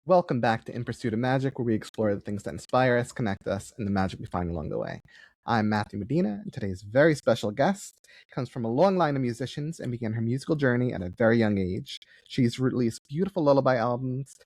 Welcome back to In Pursuit of Magic, where we explore the things that inspire us, connect us, and the magic we find along the way. I'm Matthew Medina, and today's very special guest comes from a long line of musicians and began her musical journey at a very young age. She's released beautiful lullaby albums,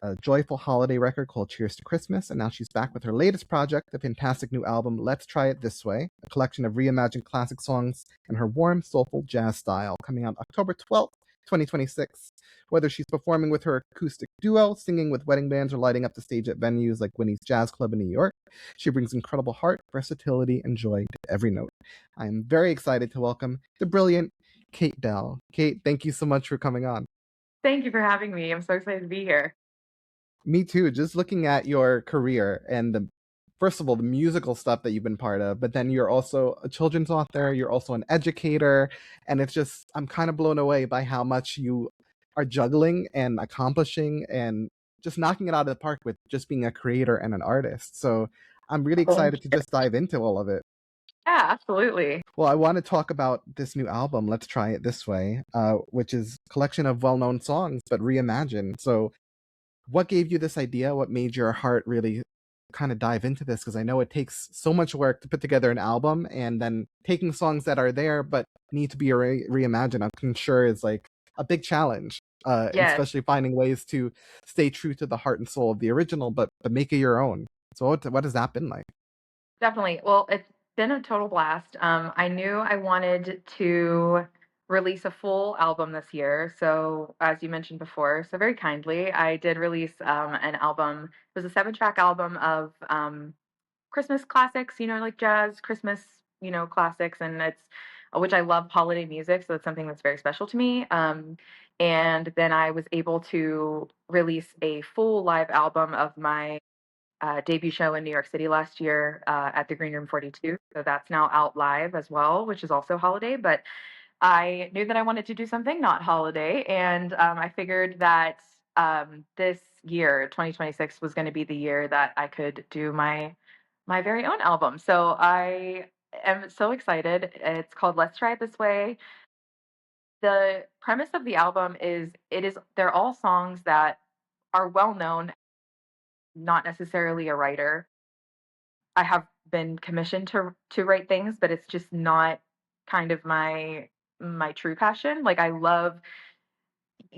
a joyful holiday record called Cheers to Christmas, and now she's back with her latest project, the fantastic new album Let's Try It This Way, a collection of reimagined classic songs in her warm, soulful jazz style, coming out October 12th, 2026. Whether she's performing with her acoustic duo, singing with wedding bands, or lighting up the stage at venues like Winnie's Jazz Club in New York, she brings incredible heart, versatility, and joy to every note. I am very excited to welcome the brilliant Kate Dell. Kate, thank you so much for coming on. Thank you for having me. I'm so excited to be here. Me too. Just looking at your career and first of all, the musical stuff that you've been part of, but then you're also a children's author, you're also an educator, and I'm kind of blown away by how much you are juggling and accomplishing and just knocking it out of the park with just being a creator and an artist. So I'm really excited to just dive into all of it. Yeah, absolutely. Well, I want to talk about this new album, Let's Try It This Way, which is a collection of well-known songs, but reimagined. So what gave you this idea? What made your heart really kind of dive into this? Because I know it takes so much work to put together an album, and then taking songs that are there but need to be reimagined, I'm sure is like a big challenge. And Yes, especially finding ways to stay true to the heart and soul of the original, but make it your own. So what has that been like? definitely. Well, it's been a total blast. I knew I wanted to release a full album this year. So, as you mentioned before, so very kindly, I did release an album. It was a seven-track album of Christmas classics, like jazz, Christmas, classics, and it's which I love holiday music, so it's something that's very special to me. And then I was able to release a full live album of my debut show in New York City last year at the Green Room 42. So that's now out live as well, which is also holiday. But I knew that I wanted to do something not holiday, and I figured that this year, 2026, was going to be the year that I could do my very own album. So I am so excited. It's called Let's Try It This Way. The premise of the album is they're all songs that are well known, not necessarily a writer. I have been commissioned to write things, but it's just not kind of my true passion. Like I love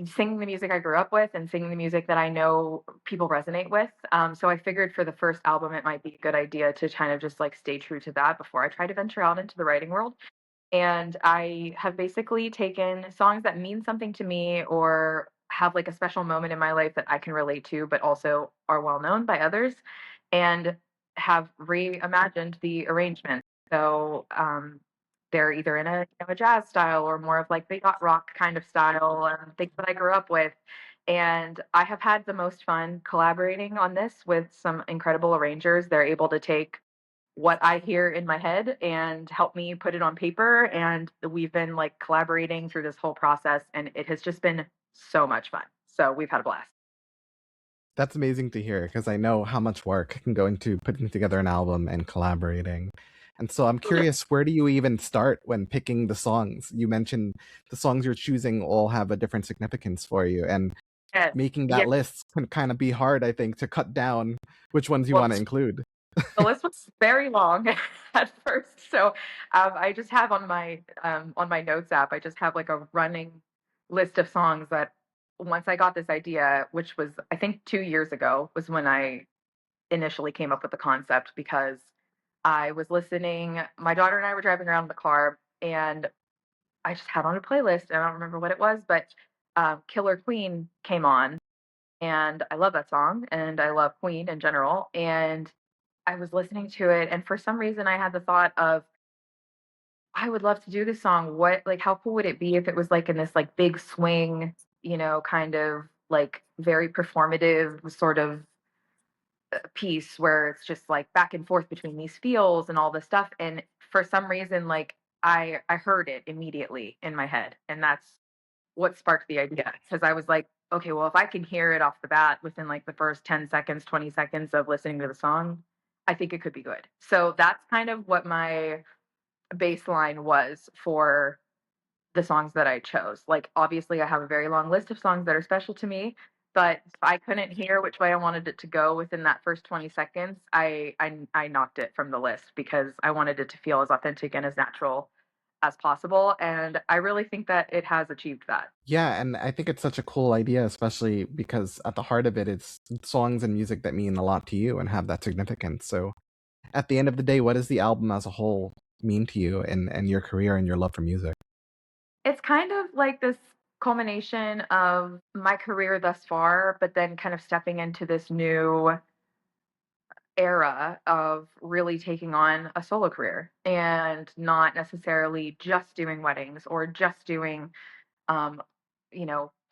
singing the music I grew up with and singing the music that I know people resonate with. So I figured for the first album, it might be a good idea to kind of just like stay true to that before I try to venture out into the writing world. And I have basically taken songs that mean something to me or have like a special moment in my life that I can relate to, but also are well known by others, and have reimagined the arrangement. So they're either in a jazz style or more of like the yacht rock kind of style, things that I grew up with. And I have had the most fun collaborating on this with some incredible arrangers. They're able to take what I hear in my head and help me put it on paper. And we've been like collaborating through this whole process, and it has just been so much fun. So we've had a blast. That's amazing to hear because I know how much work can go into putting together an album and collaborating. And so I'm curious, where do you even start when picking the songs? You mentioned the songs you're choosing all have a different significance for you, and Yes. making Yeah. that list can kind of be hard, I think, to cut down which ones you Well, want to include. the list was very long at first. So I just have on my notes app, I just have like a running list of songs that once I got this idea, which was I think 2 years ago, was when I initially came up with the concept because I was listening. My daughter and I were driving around in the car, and I just had on a playlist. I don't remember what it was, but Killer Queen came on, and I love that song, and I love Queen in general. And I was listening to it, and for some reason, I had the thought of, I would love to do this song. What, like, how cool would it be if it was like in this like big swing, kind of like very performative sort of piece where it's just like back and forth between these feels and all this stuff. And for some reason, like I heard it immediately in my head, and that's what sparked the idea. Because I was like, okay, well, if I can hear it off the bat within like the first 10 seconds, 20 seconds of listening to the song, I think it could be good. So that's kind of what my baseline was for the songs that I chose. Like, obviously, I have a very long list of songs that are special to me, But if I couldn't hear which way I wanted it to go within that first 20 seconds, I knocked it from the list because I wanted it to feel as authentic and as natural as possible, and I really think that it has achieved that. Yeah, and I think it's such a cool idea, especially because at the heart of it, it's songs and music that mean a lot to you and have that significance. So at the end of the day, what does the album as a whole mean to you and your career and your love for music? It's kind of like this culmination of my career thus far, but then kind of stepping into this new era of really taking on a solo career and not necessarily just doing weddings or just doing um,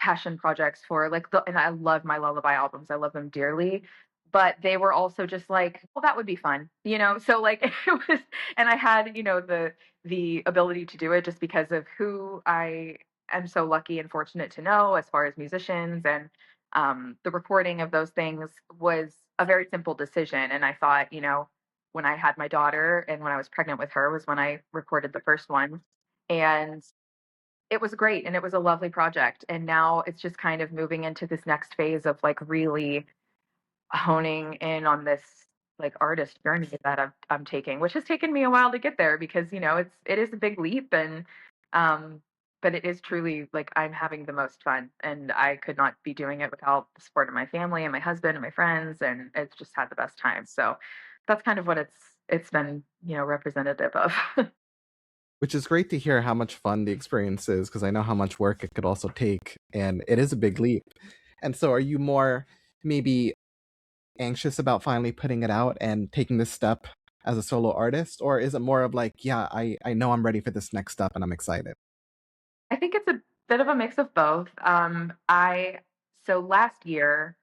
passion projects for like and I love my lullaby albums. I love them dearly. But they were also just like, well, that would be fun, you know? So like it was, and I had, the ability to do it just because of who I am so lucky and fortunate to know as far as musicians, and the recording of those things was a very simple decision. And I thought, when I had my daughter and when I was pregnant with her was when I recorded the first one. And it was great, and it was a lovely project, and now it's just kind of moving into this next phase of, like, really honing in on this, like, artist journey that I'm taking, which has taken me a while to get there because, it is a big leap, and, um but it is truly, like, I'm having the most fun, and I could not be doing it without the support of my family and my husband and my friends, and it's just had the best time, so that's kind of what it's been, representative of. Which is great to hear how much fun the experience is, because I know how much work it could also take, and it is a big leap. And so, are you more maybe anxious about finally putting it out and taking this step as a solo artist, or is it more of like, yeah, I know I'm ready for this next step and I'm excited? I think it's a bit of a mix of both. I So last year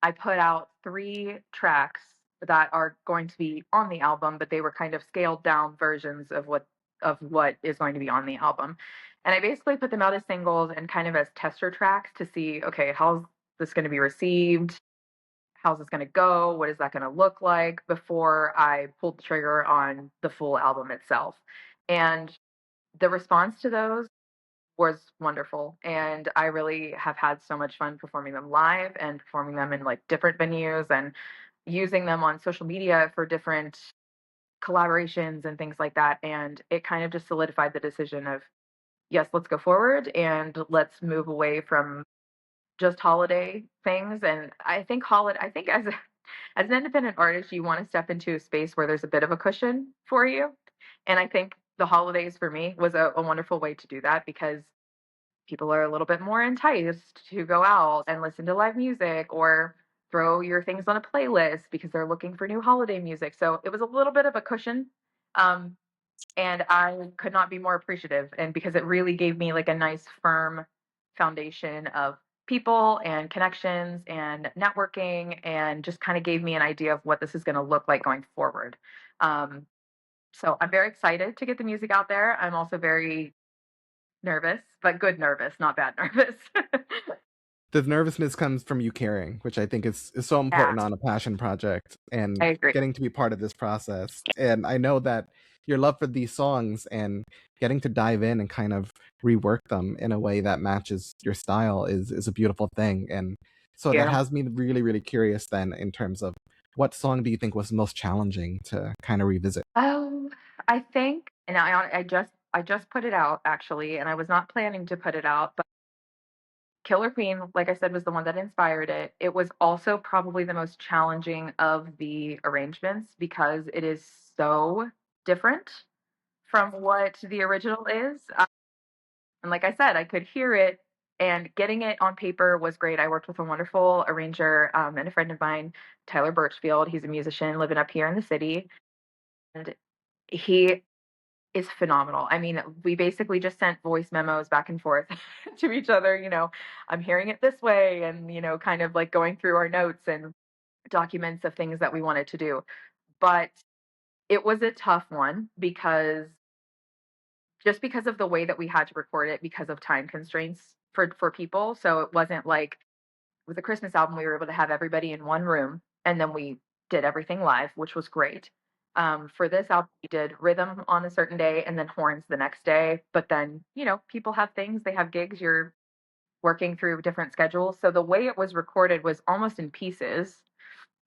I put out 3 tracks that are going to be on the album, but they were kind of scaled down versions of what is going to be on the album. And I basically put them out as singles and kind of as tester tracks to see, okay, how's this going to be received? How's this going to go? What is that going to look like before I pulled the trigger on the full album itself? And the response to those was wonderful, and I really have had so much fun performing them live and performing them in, like, different venues and using them on social media for different collaborations and things like that, and it kind of just solidified the decision of, "Yes, let's go forward, and let's move away from just holiday things," and I think as a as an independent artist, you wanna step into a space where there's a bit of a cushion for you, and I think the holidays for me was a wonderful way to do that because people are a little bit more enticed to go out and listen to live music or throw your things on a playlist because they're looking for new holiday music. So it was a little bit of a cushion. Um, and I could not be more appreciative. And because it really gave me like a nice, firm foundation of people and connections and networking, and just kind of gave me an idea of what this is going to look like going forward. Um, so I'm very excited to get the music out there. I'm also very nervous, but good nervous, not bad nervous. The nervousness comes from you caring, which I think is so Yeah, important on a passion project I and agree. getting to be part of this process. And I know that your love for these songs and getting to dive in and kind of rework them in a way that matches your style is a beautiful thing. And so that Yeah. has me really, really curious then in terms of what song do you think was most challenging to kind of revisit? Oh, I think, and I just put it out actually, and I was not planning to put it out, but Killer Queen, like I said, was the one that inspired it. It was also probably the most challenging of the arrangements because it is so different from what the original is. And like I said, I could hear it, and getting it on paper was great. I worked with a wonderful arranger, and a friend of mine, Tyler Birchfield. He's a musician living up here in the city, and he is phenomenal. I mean, we basically just sent voice memos back and forth to each other. I'm hearing it this way, and kind of like going through our notes and documents of things that we wanted to do. But it was a tough one because just because of the way that we had to record it because of time constraints for people. So it wasn't like with the Christmas album we were able to have everybody in one room, and then we did everything live, which was great. For this album, we did rhythm on a certain day and then horns the next day. But then, people have things, they have gigs. You're working through different schedules. So the way it was recorded was almost in pieces.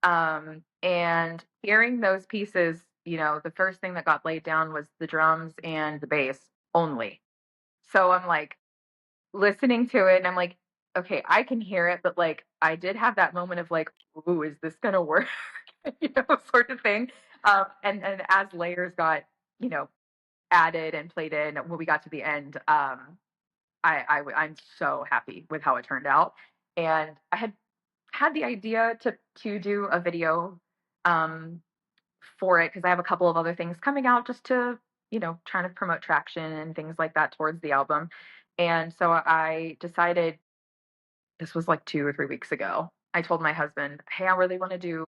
And hearing those pieces, the first thing that got laid down was the drums and the bass only. So I'm like listening to it and I'm like, okay, I can hear it, but like I did have that moment of like, ooh, is this gonna work? Sort of thing. And as layers got, you know, added and played in when we got to the end, I'm so happy with how it turned out. And I had the idea to do a video um, for it because I have a couple of other things coming out just to trying to promote traction and things like that towards the album. And so I decided this was like 2 or 3 weeks ago. I told my husband, "Hey, I really want to do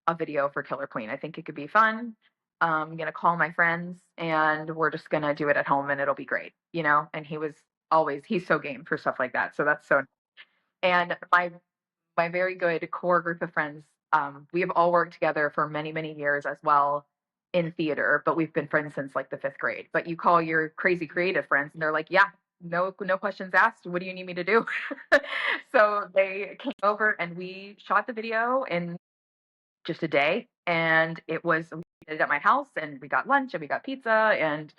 a video for Killer Queen. I think it could be fun. I'm gonna call my friends and we're just gonna do it at home and it'll be great." And he's so game for stuff like that. So that's so. And my very good core group of friends, we have all worked together for many, many years as well in theater, but we've been friends since like the fifth grade. But you call your crazy creative friends and they're like, yeah, no questions asked. What do you need me to do? So they came over and we shot the video in just a day. And we did it at my house and we got lunch and we got pizza and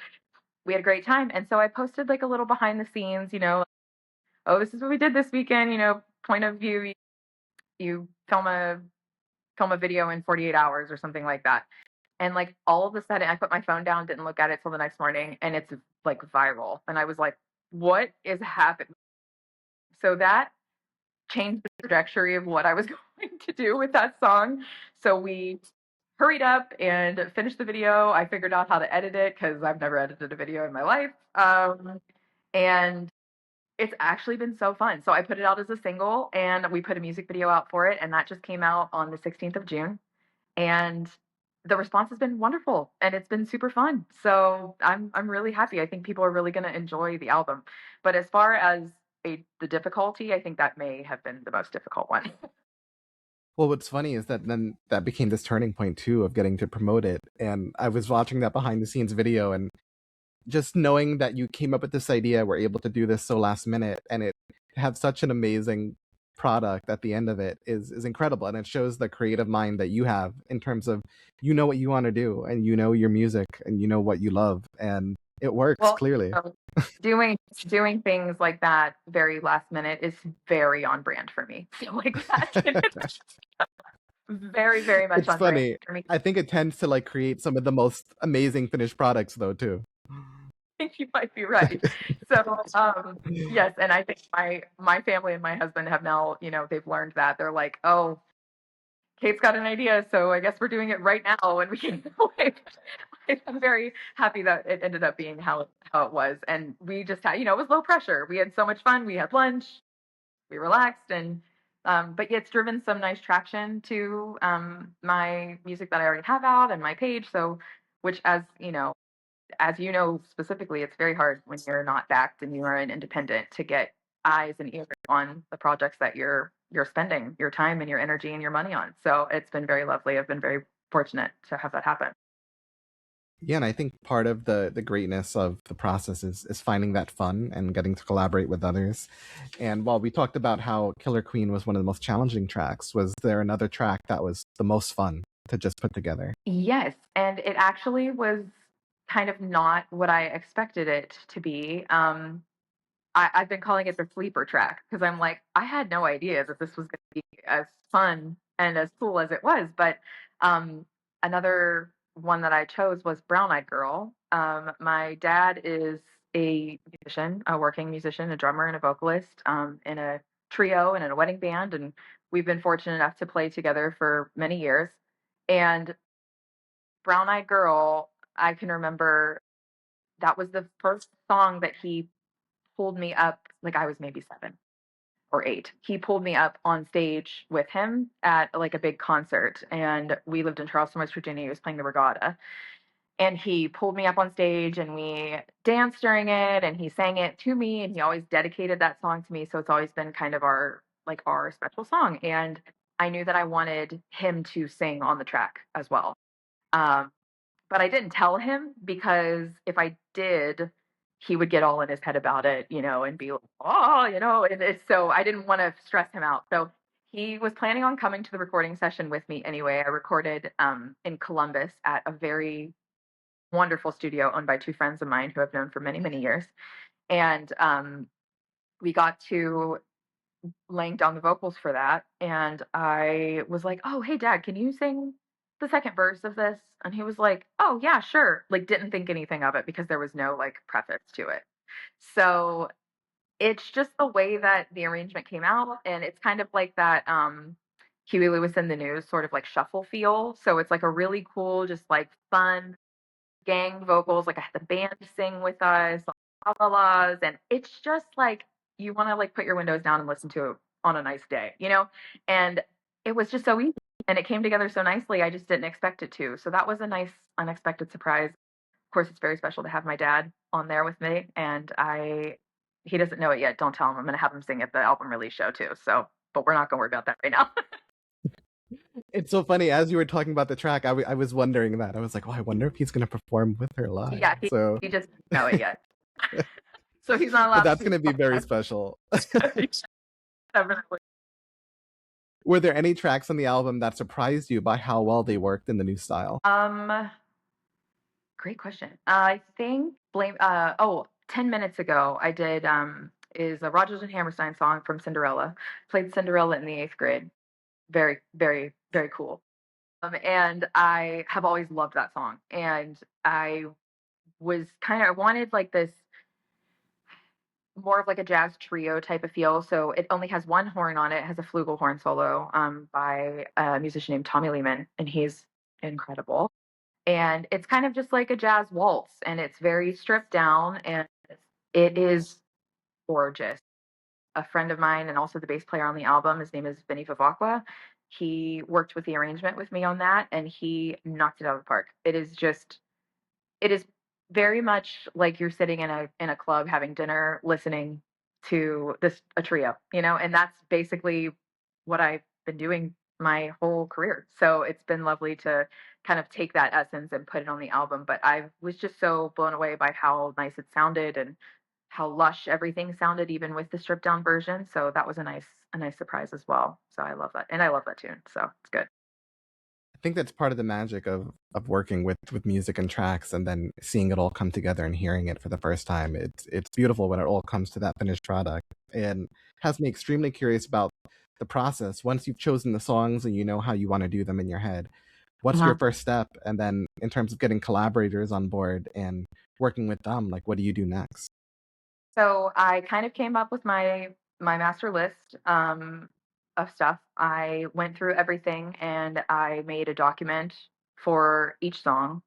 we had a great time. And so I posted like a little behind the scenes, oh, this is what we did this weekend, point of view, you film a video in 48 hours or something like that. And like all of a sudden I put my phone down, didn't look at it till the next morning and it's like viral. And I was like, what is happening? So that changed the trajectory of what I was going to do with that song. So we hurried up and finished the video. I figured out how to edit it because I've never edited a video in my life. And it's actually been so fun. So I put it out as a single and we put a music video out for it. And that just came out on the 16th of June. And the response has been wonderful and it's been super fun. So I'm really happy. I think people are really going to enjoy the album. But as far as the difficulty, I think that may have been the most difficult one. Well, what's funny is that then that became this turning point too of getting to promote it. And I was watching that behind the scenes video and just knowing that you came up with this idea, were able to do this so last minute, and it have such an amazing product at the end of it is incredible. And it shows the creative mind that you have in terms of what you want to do and your music and what you love and it works Well, clearly. doing things like that very last minute is very on brand for me. So like that very, very much It's on brand funny. for me. I think it tends to like create some of the most amazing finished products though too. Think you might be right. So, yes, and I think my family and my husband have now, they've learned that. They're like, "Oh, Kate's got an idea, so I guess we're doing it right now." And we can like, I'm very happy that it ended up being how it was. And we just had, it was low pressure. We had so much fun. We had lunch, we relaxed, and but yeah, it's driven some nice traction to my music that I already have out and my page. So, which as you know specifically, it's very hard when you're not backed and you are an independent to get eyes and ears on the projects that you're spending your time and your energy and your money on. So it's been very lovely. I've been very fortunate to have that happen. Yeah, and I think part of the greatness of the process is finding that fun and getting to collaborate with others. And while we talked about how Killer Queen was one of the most challenging tracks, was there another track that was the most fun to just put together? Yes, and it actually was kind of not what I expected it to be. I've been calling it the sleeper track because I'm like, I had no idea that this was going to be as fun and as cool as it was. But another one that I chose was Brown Eyed Girl. My dad is a musician, a working musician, a drummer, and a vocalist in a trio and in a wedding band. And we've been fortunate enough to play together for many years. And Brown Eyed Girl, I can remember that was the first song that he pulled me up, like I was maybe 7 or 8. He pulled me up on stage with him at like a big concert, and we lived in Charleston, West Virginia. He was playing the Regatta, and he pulled me up on stage, and we danced during it, and he sang it to me, and he always dedicated that song to me. So it's always been kind of our special song, and I knew that I wanted him to sing on the track as well. Um, but I didn't tell him because if I did, he would get all in his head about it, and be like, oh, and so I didn't want to stress him out. So he was planning on coming to the recording session with me anyway. I recorded in Columbus at a very wonderful studio owned by two friends of mine who I've known for many, many years. And we got to laying down the vocals for that. And I was like, oh, hey, Dad, can you sing the second verse of this? And he was like, oh, yeah, sure. Like, didn't think anything of it because there was no like preface to it. So it's just the way that the arrangement came out. And it's kind of like that Huey Lewis in the News sort of like shuffle feel. So it's like a really cool, just like fun gang vocals. Like I had the band sing with us, like, la la la's, and it's just like you want to like put your windows down and listen to it on a nice day, And it was just so easy, and it came together so nicely. I just didn't expect it to. So that was a nice unexpected surprise. Of course, it's very special to have my dad on there with me, and he doesn't know it yet. Don't tell him. I'm going to have him sing at the album release show too. So, but we're not going to worry about that right now. It's so funny. As you were talking about the track, I was wondering that. I was like, oh, I wonder if he's going to perform with her live. Yeah, So, he just doesn't know it yet. So he's not but allowed that's to going to be very podcast. special. Definitely. Were there any tracks on the album that surprised you by how well they worked in the new style? Great question. I think blame. 10 minutes ago, I did is a Rodgers and Hammerstein song from Cinderella. Played Cinderella in the eighth grade. Very, very, very cool. And I have always loved that song. And I I wanted like this more of like a jazz trio type of feel. So it only has one horn on it. It has a flugelhorn solo by a musician named Tommy Lehman, and he's incredible. And it's kind of just like a jazz waltz, and it's very stripped down, and it is gorgeous. A friend of mine and also the bass player on the album, his name is Vinny Vivacqua. He worked with the arrangement with me on that, and he knocked it out of the park. It is very much like you're sitting in a club having dinner listening to this a trio, and that's basically what I've been doing my whole career. So it's been lovely to kind of take that essence and put it on the album. But I was just so blown away by how nice it sounded and how lush everything sounded, even with the stripped down version. So that was a nice surprise as well. So I love that, and I love that tune. So it's good. I think that's part of the magic of working with music and tracks and then seeing it all come together and hearing it for the first time. It's beautiful when it all comes to that finished product, and has me extremely curious about the process. Once you've chosen the songs and you know how you want to do them in your head, what's your Mhm. first step? And then in terms of getting collaborators on board and working with them, like what do you do next? So I kind of came up with my master list of stuff. I went through everything and I made a document for each song,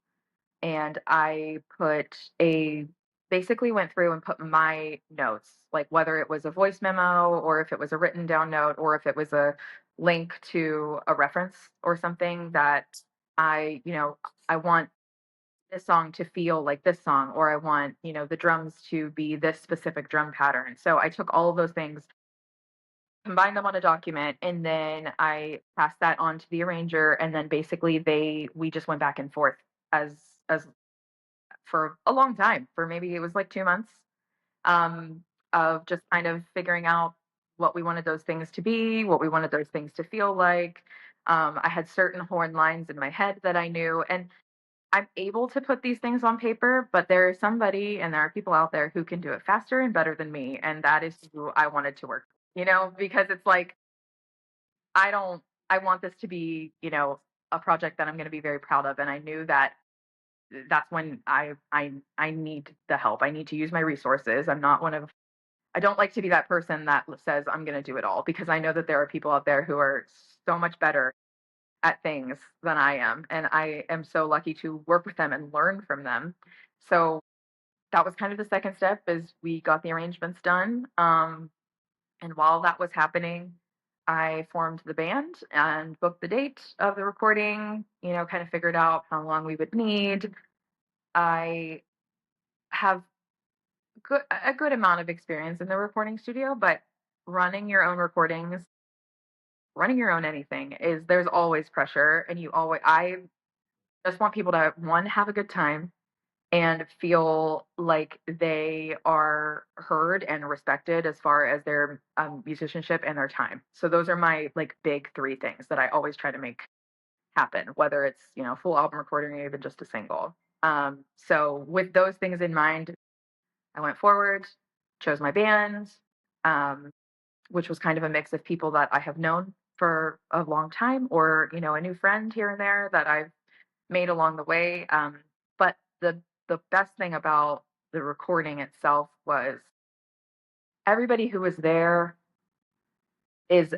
and I put a basically went through and put my notes, like whether it was a voice memo or if it was a written down note or if it was a link to a reference or something that I want this song to feel like this song, or I want, the drums to be this specific drum pattern. So I took all of those things, combined them on a document, and then I passed that on to the arranger, and then basically we just went back and forth as as for a long time, for maybe it was like 2 months, um, of just kind of figuring out what we wanted those things to be, what we wanted those things to feel like. I had certain horn lines in my head that I knew, and I'm able to put these things on paper, but there is somebody and there are people out there who can do it faster and better than me, and that is who I wanted to work with, because it's like I don't I want this to be, a project that I'm going to be very proud of, and I knew that that's when I need the help. I need to use my resources. I don't like to be that person that says I'm going to do it all, because I know that there are people out there who are so much better at things than I am, and I am so lucky to work with them and learn from them. So that was kind of the second step, is we got the arrangements done. And while that was happening, I formed the band and booked the date of the recording, kind of figured out how long we would need. I have a good amount of experience in the recording studio, but running your own recordings, running your own anything, is there's always pressure, and I just want people to, one, have a good time, and feel like they are heard and respected as far as their musicianship and their time. So those are my like big three things that I always try to make happen, whether it's full album recording or even just a single. So with those things in mind, I went forward, chose my band, um, which was kind of a mix of people that I have known for a long time, or a new friend here and there that I've made along the way. But the best thing about the recording itself was everybody who was there is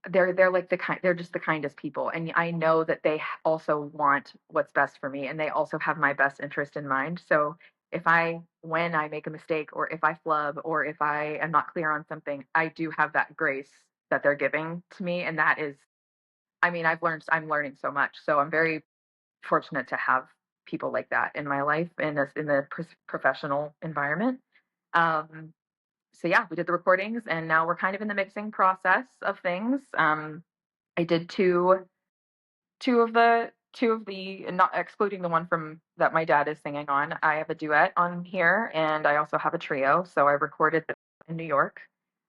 they're like they're just the kindest people, and I know that they also want what's best for me, and they also have my best interest in mind. So if I when I make a mistake, or if I flub, or if I am not clear on something, I do have that grace that they're giving to me, and that is, I mean, I'm learning so much, so I'm very fortunate to have people like that in my life in this in the professional environment. Um, so yeah, we did the recordings, and now we're kind of in the mixing process of things. I did two of the, not excluding the one from that my dad is singing on. I have a duet on here, and I also have a trio. So I recorded them in New York,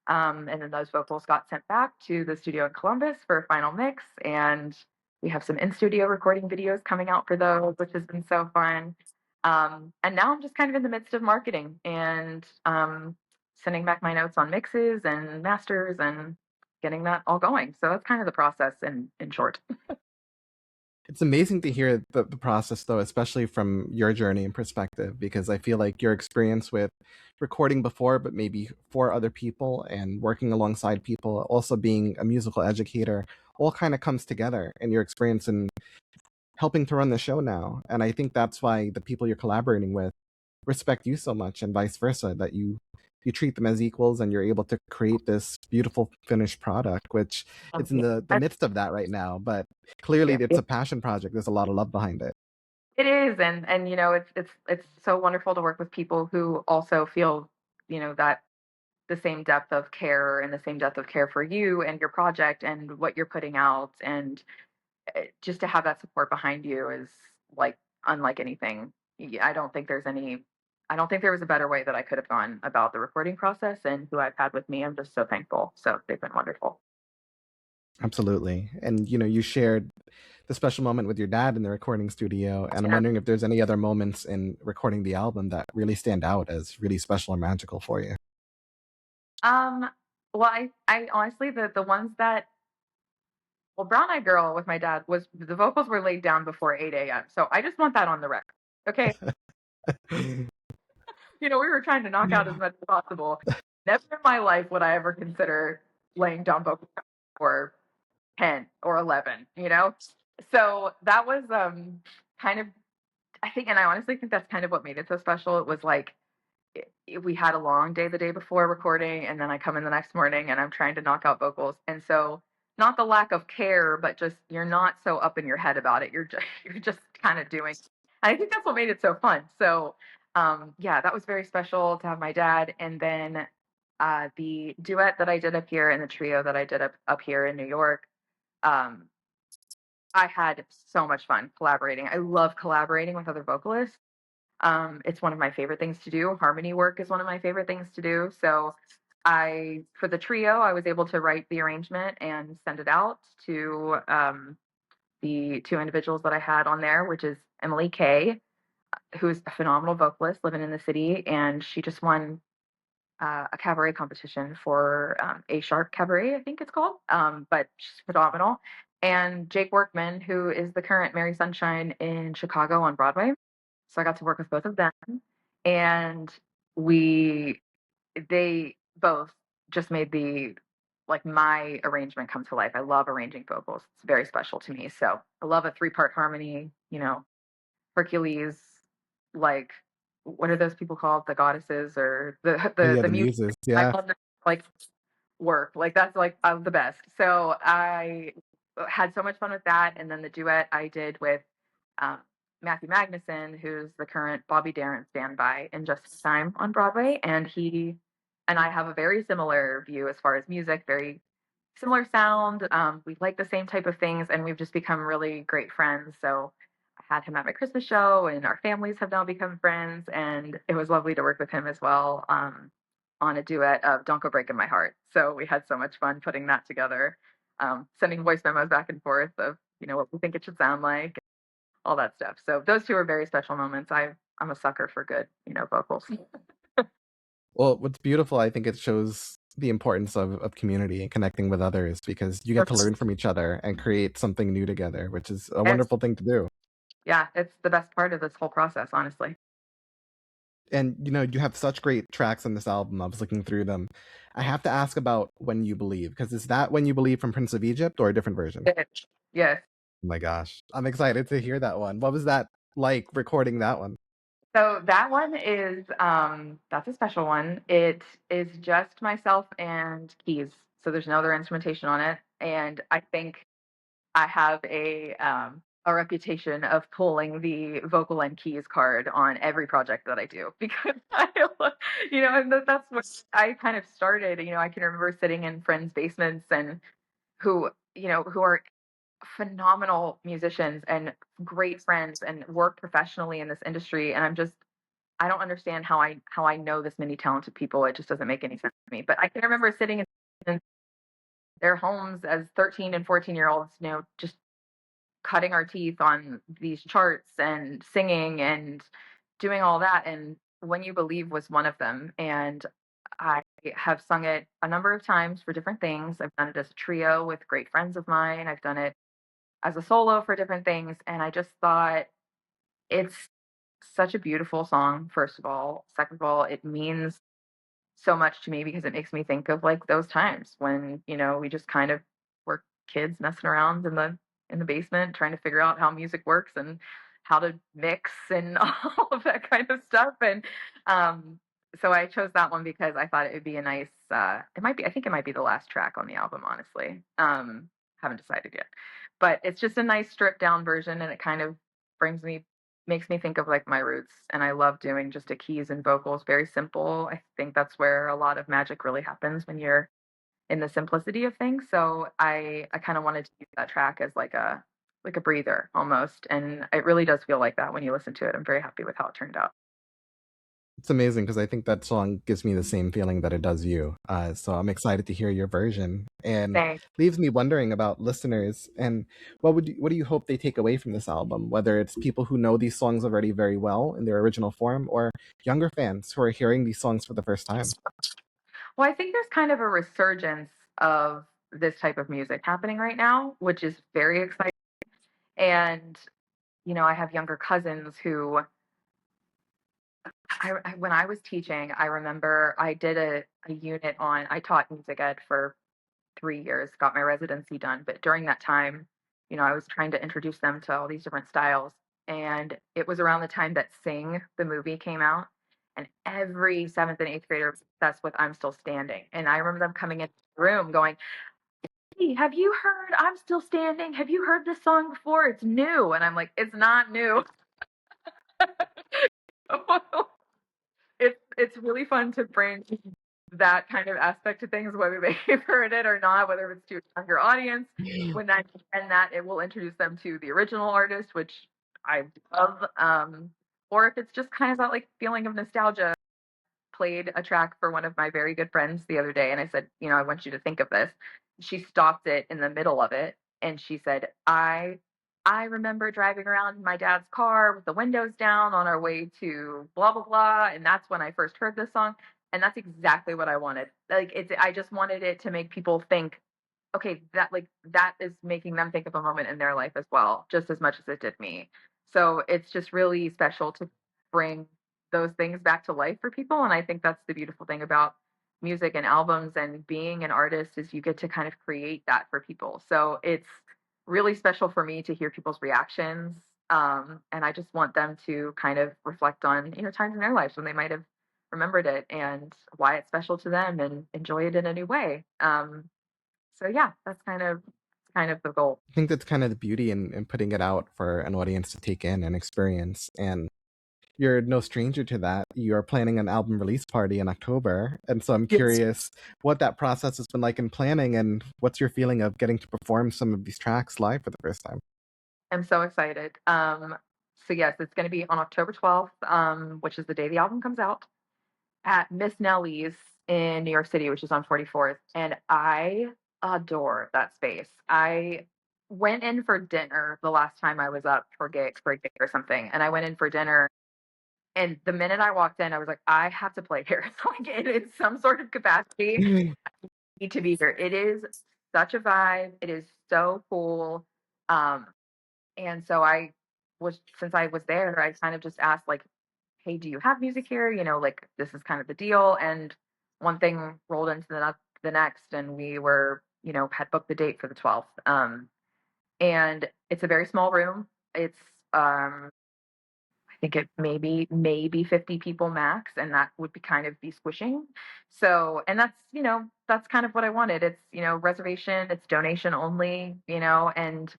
and then those vocals got sent back to the studio in Columbus for a final mix. And we have some in studio recording videos coming out for those, which has been so fun. And now I'm just kind of in the midst of marketing and sending back my notes on mixes and masters and getting that all going. So that's kind of the process in short. It's amazing to hear the process, though, especially from your journey and perspective, because I feel like your experience with recording before, but maybe for other people and working alongside people, also being a musical educator, all kind of comes together in your experience in helping to run the show now. And I think that's why the people you're collaborating with respect you so much, and vice versa, that you treat them as equals and you're able to create this beautiful finished product, which it's in Yeah. the midst of that right now, but clearly Yeah. it's a passion project. There's a lot of love behind it. It is, and it's so wonderful to work with people who also feel, that the same depth of care and the same depth of care for you and your project and what you're putting out, and just to have that support behind you is like unlike anything. I don't think there was a better way that I could have gone about the recording process, and who I've had with me, I'm just so thankful. So they've been wonderful. Absolutely. And you shared the special moment with your dad in the recording studio, and I'm wondering if there's any other moments in recording the album that really stand out as really special or magical for you. Um, well, I honestly, the ones that, well, Brown Eyed Girl with my dad, was the vocals were laid down before 8 a.m. So I just want that on the record. Okay. We were trying to knock out as much as possible. Never in my life would I ever consider laying down vocals for 10 or 11, So that was kind of, I think, and I honestly think that's kind of what made it so special. It was like, we had a long day the day before recording, and then I come in the next morning and I'm trying to knock out vocals. And so, not the lack of care, but just you're not so up in your head about it. You're just kind of doing. And I think that's what made it so fun. So yeah, that was very special to have my dad. And then the duet that I did up here and the trio that I did up here in New York, um, I had so much fun collaborating. I love collaborating with other vocalists. It's one of my favorite things to do. Harmony work is one of my favorite things to do. So for the trio, I was able to write the arrangement and send it out to the two individuals that I had on there, which is Emily Kay, who's a phenomenal vocalist living in the city, and she just won a cabaret competition for A Sharp Cabaret, I think it's called. But she's phenomenal. And Jake Workman, who is the current Mary Sunshine in Chicago on Broadway. So I got to work with both of them, and we they both just made my arrangement come to life. I love arranging vocals. It's very special to me. So I love a three-part harmony, Hercules, like, what are those people called? The goddesses, or the Oh the yeah, the the music. muses. I Yeah. love that, like, work. Like, that's like the best. So I had so much fun with that. And then the duet I did with um, Matthew Magnuson, who's the current Bobby Darin standby in Just in Time on Broadway, and he and I have a very similar view as far as music, very similar sound. We like the same type of things, and we've just become really great friends. So had him at my Christmas show, and our families have now become friends, and it was lovely to work with him as well, on a duet of "Don't Go Breaking My Heart." So we had so much fun putting that together, sending voice memos back and forth of, what we think it should sound like, all that stuff. So those 2 are very special moments. I'm a sucker for good, vocals. Well, what's beautiful, I think it shows the importance of community and connecting with others because you get to learn from each other and create something new together, which is a It's wonderful thing to do. Yeah, it's the best part of this whole process, honestly. And you have such great tracks on this album. I was looking through them. I have to ask about When You Believe, because is that When You Believe from Prince of Egypt or a different version? Yes. Oh my gosh. I'm excited to hear that one. What was that like recording that one? So that one is that's a special one. It is just myself and keys. So there's no other instrumentation on it. And I think I have a reputation of pulling the vocal and keys card on every project that I do because and that's what I kind of started. I can remember sitting in friends' basements and who are phenomenal musicians and great friends and work professionally in this industry, and I don't understand how I know this many talented people. It just doesn't make any sense to me. But I can remember sitting in their homes as 13 and 14-year-olds, just cutting our teeth on these charts and singing and doing all that. And When You Believe was one of them. And I have sung it a number of times for different things. I've done it as a trio with great friends of mine. I've done it as a solo for different things. And I just thought it's such a beautiful song, first of all. Second of all, it means so much to me because it makes me think of like those times when, we just kind of were kids messing around in the basement trying to figure out how music works and how to mix and all of that kind of stuff. And so I chose that one because I thought it would be a nice I think it might be the last track on the album, honestly. Haven't decided yet. But it's just a nice stripped down version, and it kind of brings me makes me think of like my roots, and I love doing just a keys and vocals, very simple. I think that's where a lot of magic really happens when you're in the simplicity of things. So I kind of wanted to use that track as like a breather almost, and it really does feel like that when you listen to it. I'm very happy with how it turned out. It's amazing because I think that song gives me the same feeling that it does you. So I'm excited to hear your version, and Thanks. leaves me wondering about listeners and what do you hope they take away from this album? Whether it's people who know these songs already very well in their original form, or younger fans who are hearing these songs for the first time. Well, I think there's kind of a resurgence of this type of music happening right now, which is very exciting. And I have younger cousins who when I was teaching, I remember I did a unit on, I taught music ed for 3 years, got my residency done. But during that time, I was trying to introduce them to all these different styles. And it was around the time that Sing, the movie, came out. And every seventh and eighth grader was obsessed with I'm Still Standing. And I remember them coming into the room going, "Hey, have you heard I'm Still Standing? Have you heard this song before? It's new." And I'm like, "It's not new." It's really fun to bring that kind of aspect to things, whether they've heard it or not, whether it's to a younger audience. When that it will introduce them to the original artist, which I love, or if it's just kind of that like feeling of nostalgia. Played a track for one of my very good friends the other day, and I said, I want you to think of this. She stopped it in the middle of it, and she said, I remember driving around in my dad's car with the windows down on our way to blah blah blah, and that's when I first heard this song, and that's exactly what I wanted. Like I just wanted it to make people think, okay, that is making them think of a moment in their life as well, just as much as it did me. So it's just really special to bring those things back to life for people. And I think that's the beautiful thing about music and albums and being an artist is you get to kind of create that for people. So it's really special for me to hear people's reactions. And I just want them to kind of reflect on, times in their lives when they might have remembered it and why it's special to them and enjoy it in a new way. So yeah, that's kind of the goal. I think that's kind of the beauty in putting it out for an audience to take in and experience. And you're no stranger to that. You're planning an album release party in October. And so I'm Yes. curious what that process has been like in planning and what's your feeling of getting to perform some of these tracks live for the first time? I'm so excited. So yes, it's going to be on October 12th, which is the day the album comes out, at Miss Nellie's in New York City, which is on 44th. And I adore that space. I went in for dinner the last time I was up for a gig or something, and I went in for dinner. And the minute I walked in, I was like, I have to play here. Like in some sort of capacity, need to be here. It is such a vibe. It is so cool. Um, and so since I was there, I kind of just asked, like, hey, do you have music here? Like, this is kind of the deal. And one thing rolled into the next, and we had booked the date for the 12th. And it's a very small room. It's, I think it maybe 50 people max, and that would be kind of be squishing. So, and that's kind of what I wanted. It's, reservation, it's donation only, and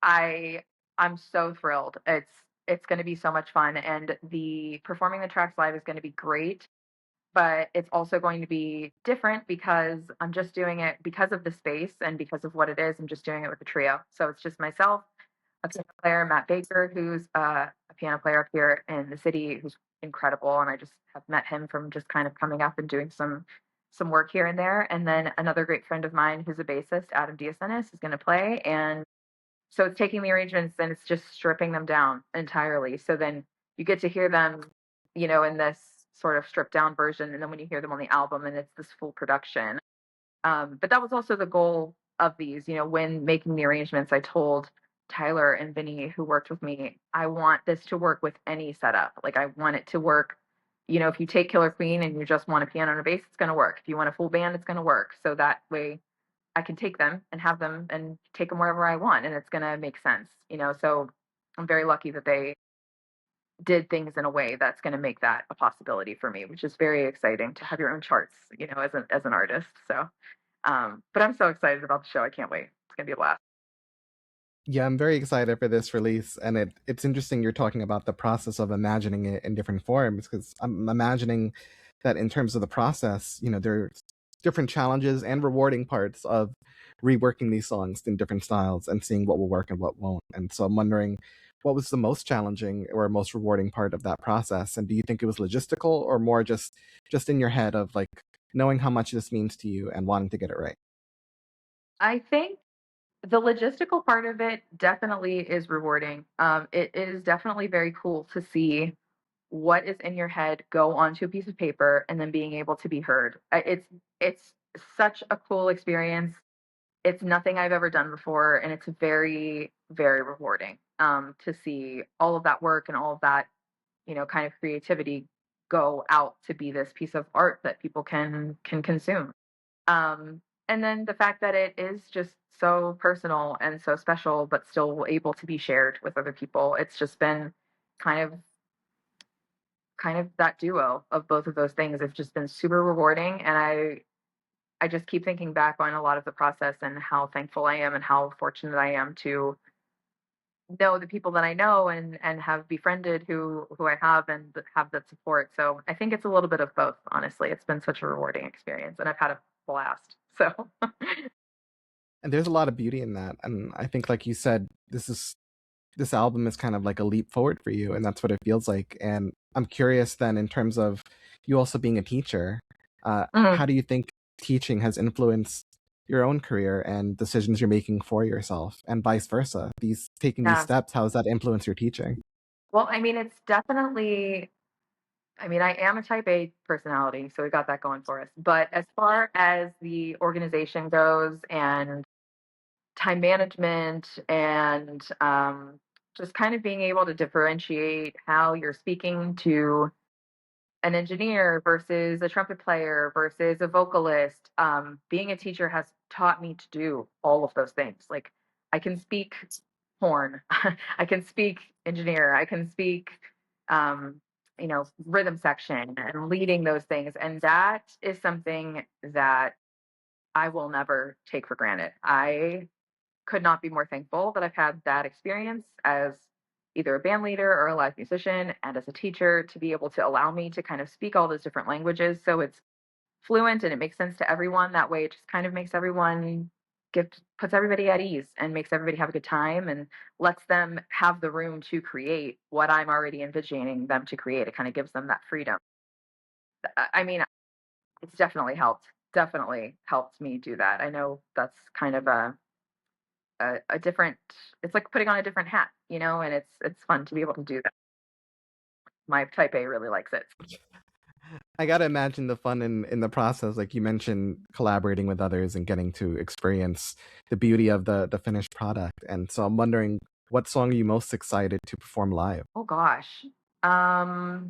I I'm so thrilled. It's going to be so much fun, and the performing the tracks live is going to be great, but it's also going to be different because I'm just doing it because of the space and because of what it is. I'm just doing it with a trio. So it's just myself, a piano player, Matt Baker, who's a piano player up here in the city, who's incredible, and I just have met him from just kind of coming up and doing some work here and there. And then another great friend of mine who's a bassist, Adam Diasenis, is going to play. And so it's taking the arrangements and it's just stripping them down entirely. So then you get to hear them, in this sort of stripped down version. And then when you hear them on the album, and it's this full production. But that was also the goal of these. When making the arrangements, I told Tyler and Vinny, who worked with me, I want this to work with any setup. Like, I want it to work. If you take Killer Queen and you just want a piano and a bass, it's going to work. If you want a full band, it's going to work. So that way I can take them and have them and take them wherever I want, and it's going to make sense. So I'm very lucky that they did things in a way that's going to make that a possibility for me, which is very exciting to have your own charts, as an artist. So, but I'm so excited about the show. I can't wait. It's going to be a blast. Yeah, I'm very excited for this release, and it's interesting you're talking about the process of imagining it in different forms, because I'm imagining that in terms of the process, there's different challenges and rewarding parts of reworking these songs in different styles and seeing what will work and what won't. And so I'm wondering, what was the most challenging or most rewarding part of that process? And do you think it was logistical or more just in your head of like knowing how much this means to you and wanting to get it right? I think the logistical part of it definitely is rewarding. It is definitely very cool to see what is in your head go onto a piece of paper and then being able to be heard. It's such a cool experience. It's nothing I've ever done before, and it's very, very rewarding, to see all of that work and all of that, kind of creativity go out to be this piece of art that people can consume. Um, and then the fact that it is just so personal and so special, but still able to be shared with other people. It's just been kind of kind of that duo of both of those things. It's just been super rewarding, and I just keep thinking back on a lot of the process and how thankful I am and how fortunate I am to know the people that I know and have befriended who I have and have that support. So I think it's a little bit of both, honestly. It's been such a rewarding experience, and I've had a blast. So And there's a lot of beauty in that. And I think, like you said, this album is kind of like a leap forward for you, and that's what it feels like. And I'm curious then, in terms of you also being a teacher, mhm, how do you think teaching has influenced your own career and decisions you're making for yourself, and vice versa? Taking these yeah. steps, how does that influence your teaching? Well, I mean, it's definitely. I mean, I am a type A personality, so we got that going for us. But as far as the organization goes and time management and just kind of being able to differentiate how you're speaking to an engineer versus a trumpet player versus a vocalist. Being a teacher has taught me to do all of those things. Like, I can speak horn, I can speak engineer, I can speak, rhythm section and leading those things. And that is something that I will never take for granted. I could not be more thankful that I've had that experience as either a band leader or a live musician and as a teacher to be able to allow me to kind of speak all those different languages so it's fluent and it makes sense to everyone. That way it just kind of makes everyone puts everybody at ease and makes everybody have a good time and lets them have the room to create what I'm already envisioning them to create. It kind of gives them that freedom. I mean, it's definitely helped me do that. I know that's kind of a different, it's like putting on a different hat, and it's fun to be able to do that. My type A really likes it. I gotta imagine the fun in the process, like you mentioned, collaborating with others and getting to experience the beauty of the finished product. And so I'm wondering, what song are you most excited to perform live? Oh gosh. I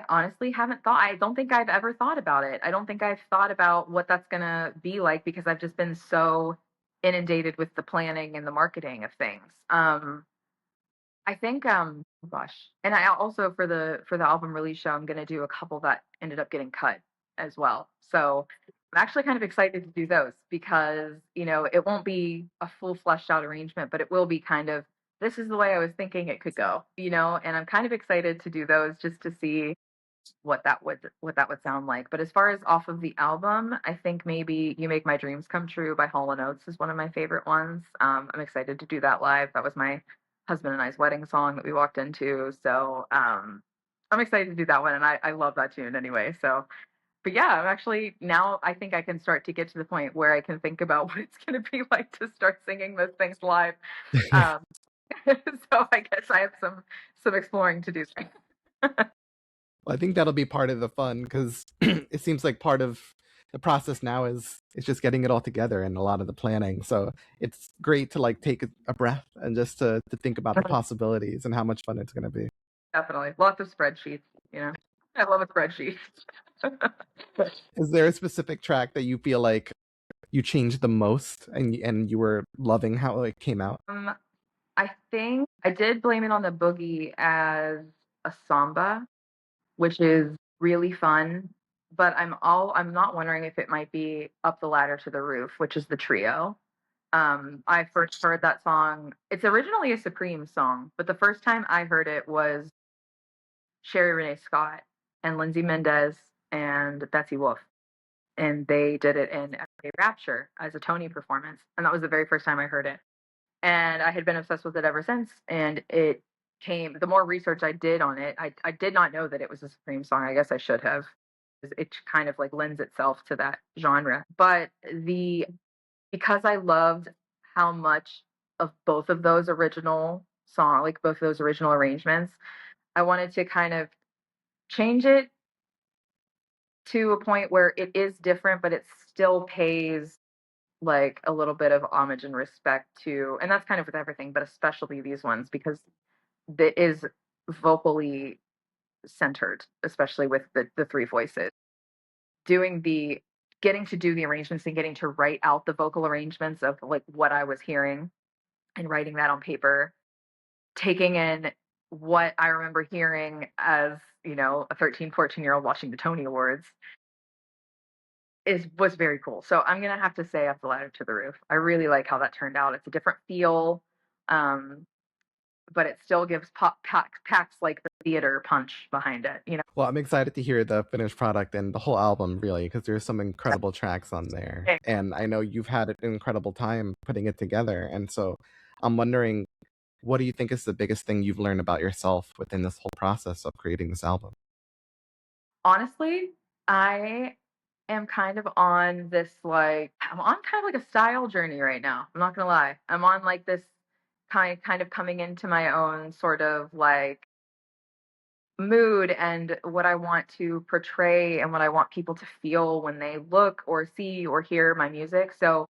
honestly haven't thought, I don't think I've ever thought about it. I don't think I've thought about what that's gonna be like because I've just been so inundated with the planning and the marketing of things. I think, oh gosh, and I also for the album release show, I'm gonna do a couple that ended up getting cut as well. So I'm actually kind of excited to do those because it won't be a full fleshed out arrangement, but it will be kind of this is the way I was thinking it could go, and I'm kind of excited to do those just to see what that would sound like. But as far as off of the album, I think maybe "You Make My Dreams Come True" by Hall and Oates is one of my favorite ones. I'm excited to do that live. That was my husband and I's wedding song that we walked into. So I'm excited to do that one, and I love that tune anyway. So, but yeah, I'm actually now I think I can start to get to the point where I can think about what it's going to be like to start singing those things live. Um, so I guess I have some exploring to do. Well, I think that'll be part of the fun because it seems like part of the process now is it's just getting it all together and a lot of the planning. So it's great to like take a breath and just to think about the possibilities and how much fun it's going to be. Definitely. Lots of spreadsheets, you know. I love a spreadsheet. Is there a specific track that you feel like you changed the most and you were loving how it came out? I think I did blame it on the boogie as a samba, which is really fun. But I'm not wondering if it might be Up the Ladder to the Roof, which is the trio. I first heard that song. It's originally a Supreme song, but the first time I heard it was Sherry Renee Scott and Lindsay Mendez and Betsy Wolfe. And they did it in a Rapture as a Tony performance. And that was the very first time I heard it. And I had been obsessed with it ever since. And the more research I did on it, I did not know that it was a Supreme song. I guess I should have. It kind of like lends itself to that genre. But because I loved how much of both of those original like both of those original arrangements, I wanted to kind of change it to a point where it is different, but it still pays like a little bit of homage and respect to, and that's kind of with everything, but especially these ones because it is vocally centered, especially with the three voices. Doing the Getting to do the arrangements and getting to write out the vocal arrangements of like what I was hearing and writing that on paper, taking in what I remember hearing as, a 13, 14-year-old watching the Tony Awards was very cool. So I'm gonna have to say Up the Ladder to the Roof. I really like how that turned out. It's a different feel, um, but it still gives packs like the theater punch behind it. Well, I'm excited to hear the finished product and the whole album, really, because there's some incredible tracks on there. And I know you've had an incredible time putting it together. And so I'm wondering, what do you think is the biggest thing you've learned about yourself within this whole process of creating this album? Honestly, I am kind of on this like I'm on kind of like a style journey right now. I'm not gonna lie. I'm on like this kind of coming into my own sort of like mood and what I want to portray and what I want people to feel when they look or see or hear my music. So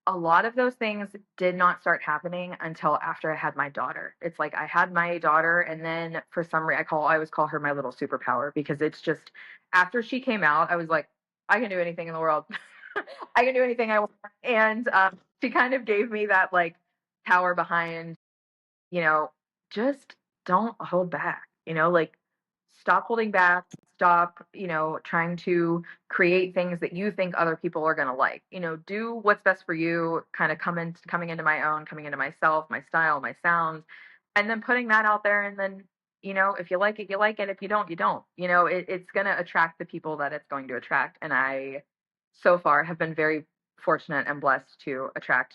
a lot of those things did not start happening until after I had my daughter. It's like I had my daughter, and then for some reason, I always call her my little superpower because it's just after she came out, I was like, I can do anything in the world. I can do anything I want, and she kind of gave me that like power behind you know, just don't hold back, like stop holding back, stop, trying to create things that you think other people are going to like. Do what's best for you, kind of coming into my own, coming into myself, my style, my sounds, and then putting that out there and then if you like it, you like it. If you don't, you don't. It's going to attract the people that it's going to attract. And I, so far, have been very fortunate and blessed to attract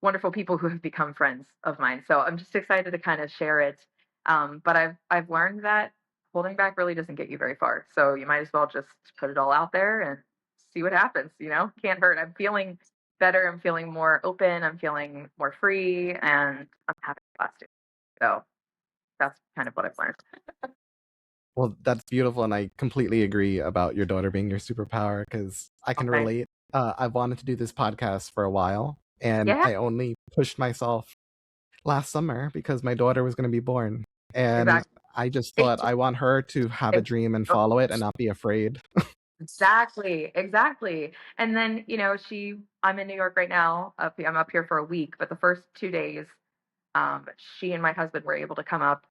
wonderful people who have become friends of mine. So I'm just excited to kind of share it. But I've learned that holding back really doesn't get you very far. So you might as well just put it all out there and see what happens. Can't hurt. I'm feeling better. I'm feeling more open. I'm feeling more free, and I'm having a blast. So that's kind of what I've learned. Well, that's beautiful, and I completely agree about your daughter being your superpower because I can Okay. relate. I've wanted to do this podcast for a while, and Yeah. I only pushed myself last summer because my daughter was going to be born. And Exactly. I just thought I want her to have a dream and follow it and not be afraid. Exactly, exactly. And then, I'm in New York right now. I'm up here for a week, but the first 2 days, she and my husband were able to come up,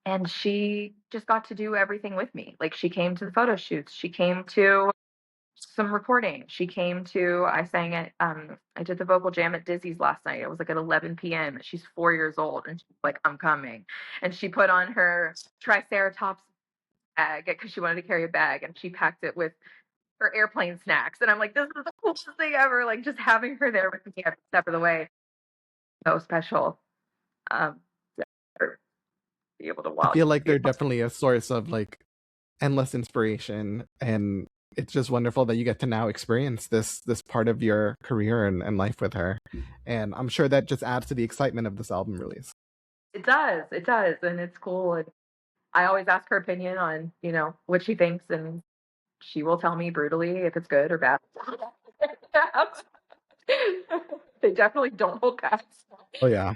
and she just got to do everything with me. Like, she came to the photo shoots, she came to some recording, I did the vocal jam at Dizzy's last night. It was like at 11 p.m. She's 4 years old, and she's like, I'm coming. And she put on her Triceratops bag because she wanted to carry a bag, and she packed it with her airplane snacks. And I'm like, this is the coolest thing ever. Like, just having her there with me every step of the way. So special. Um, to be able to I watch. feel like they're definitely a source of like endless inspiration, and it's just wonderful that you get to now experience this part of your career and life with her. And I'm sure that just adds to the excitement of this album release. It does, and it's cool. And I always ask her opinion on, what she thinks, and she will tell me brutally if it's good or bad. They definitely don't hold back. Oh yeah.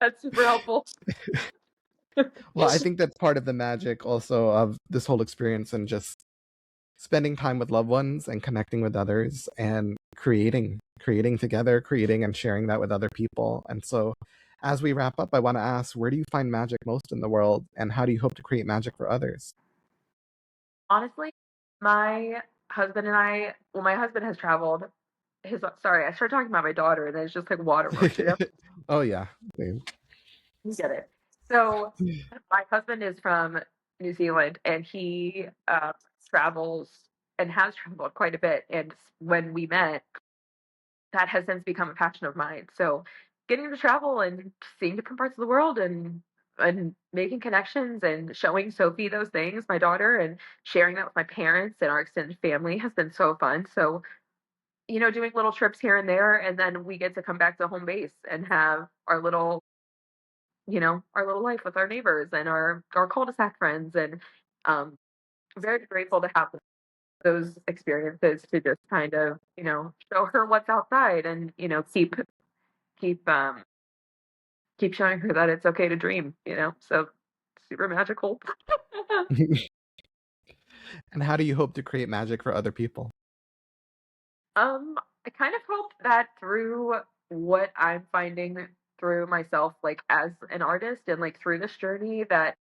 That's super helpful. Well, I think that's part of the magic also of this whole experience, and just spending time with loved ones and connecting with others and creating together, creating and sharing that with other people. And so as we wrap up, I want to ask, where do you find magic most in the world, and how do you hope to create magic for others? Honestly, my husband and I, well, my husband has traveled. Sorry, I started talking about my daughter, and then it's just like waterworks. Oh yeah. Same. You get it. So my husband is from New Zealand, and he travels and has traveled quite a bit. And when we met, that has since become a passion of mine. So getting to travel and seeing different parts of the world, and making connections and showing Sophie those things, my daughter, and sharing that with my parents and our extended family has been so fun. So, doing little trips here and there, and then we get to come back to home base and have our little life with our neighbors and our cul-de-sac friends, and um very grateful to have those experiences to just kind of, show her what's outside, and, keep um keep showing her that it's okay to dream. So super magical. And how do you hope to create magic for other people? I kind of hope that through what I'm finding through myself, like as an artist, and like through this journey, that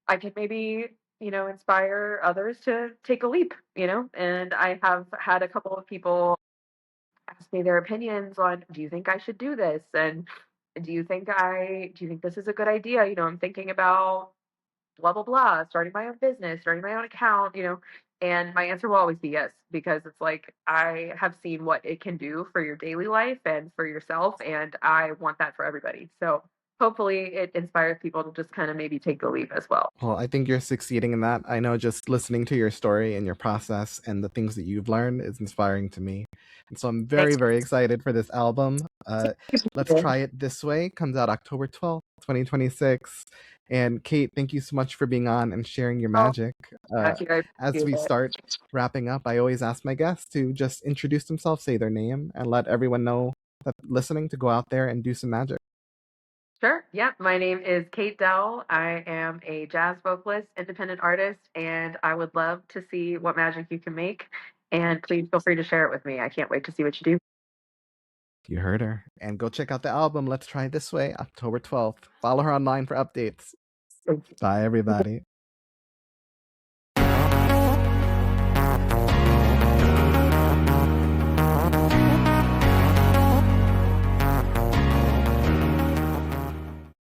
I can maybe, inspire others to take a leap. And I have had a couple of people ask me their opinions on, do you think I should do this? And do you think this is a good idea? I'm thinking about blah blah blah, starting my own business, starting my own account. And my answer will always be yes, because it's like I have seen what it can do for your daily life and for yourself, and I want that for everybody. So hopefully it inspires people to just kind of maybe take the leap as well. Well, I think you're succeeding in that. I know just listening to your story and your process and the things that you've learned is inspiring to me. And so I'm very, Thanks. very excited for this album. Let's Try It This Way comes out October 12th, 2026. And Kate, thank you so much for being on and sharing your Oh, magic. Uh, Matthew, I as appreciate we it. start wrapping up, I always ask my guests to just introduce themselves, say their name, and let everyone know that listening to go out there and do some magic. Sure. Yeah. My name is Kate Dell. I am a jazz vocalist, independent artist, and I would love to see what magic you can make. And please feel free to share it with me. I can't wait to see what you You heard her. And go check out the album, Let's Try It This Way, October 12th. Follow her online for updates. do. Bye, everybody.